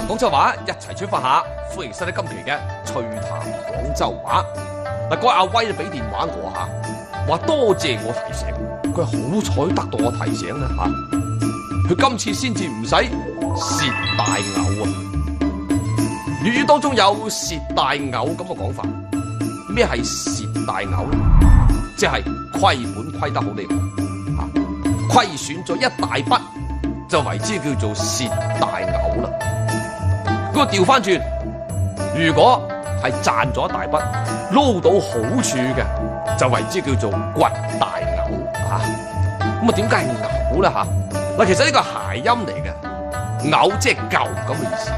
廣州話一齊出發下，歡迎收睇今期嘅趣談廣州話。嗱，嗰日阿威俾電話我嚇，話多謝我提醒，佢好彩得到我提醒啦嚇。佢今次先至唔使蝕大牛啊！粵語當中有蝕大牛咁嘅講法。咩係蝕大牛咧？即係虧本虧得好厲害嚇，虧損咗一大筆就為之叫做蝕大牛啦。咁啊調翻轉，如果係賺咗一大筆，撈到好處嘅，就為之叫做掘大牛啊！咁啊點解係牛咧嚇？嗱，其實呢個諧音嚟嘅，牛即係舊咁嘅意思。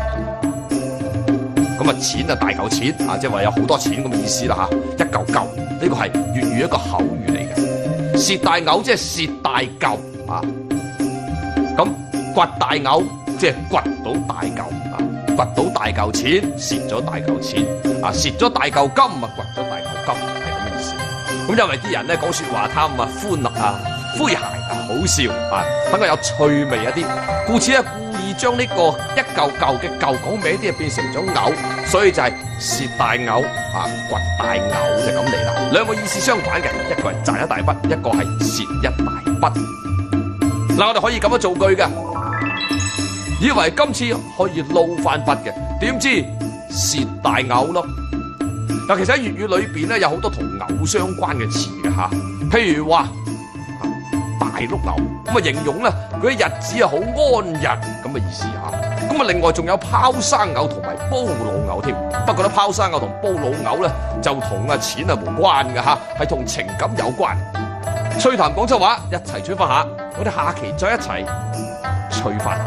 咁啊錢啊大嚿錢啊，即係話有好多錢咁嘅意思啦嚇，一嚿嚿呢個係粵語一個口語嚟嘅。蝕大牛即係蝕大嚿啊，咁掘大牛即係掘到大嚿啊。掘到大嚿錢，蝕咗大嚿錢，啊蝕咗大嚿金，啊掘咗大嚿金，係咁嘅意思。咁因為啲人咧講説話貪啊歡樂啊詼諧啊好笑啊，等佢有趣味一啲，故此咧故意將呢個一嚿嚿嘅嚿講歪啲，變成咗牛，所以就係蝕大牛啊掘大牛就咁嚟啦。兩個意思相反嘅，一個係賺一大筆，一個係蝕一大筆。嗱，我哋可以咁樣造句嘅。以為今次可以撈翻筆嘅，點知蝕大牛咯。嗱，其實喺粵語裏邊咧有好多同牛相關嘅詞嘅嚇，譬如話大碌牛，咁啊形容咧佢啲日子啊好安逸咁嘅意思嚇。咁啊另外仲有拋生牛同埋煲老牛添，不過咧拋生牛同煲老牛咧就同錢啊無關嘅嚇，係同情感有關。趣談廣州話，一齊出發下，我哋下期再一齊趣翻。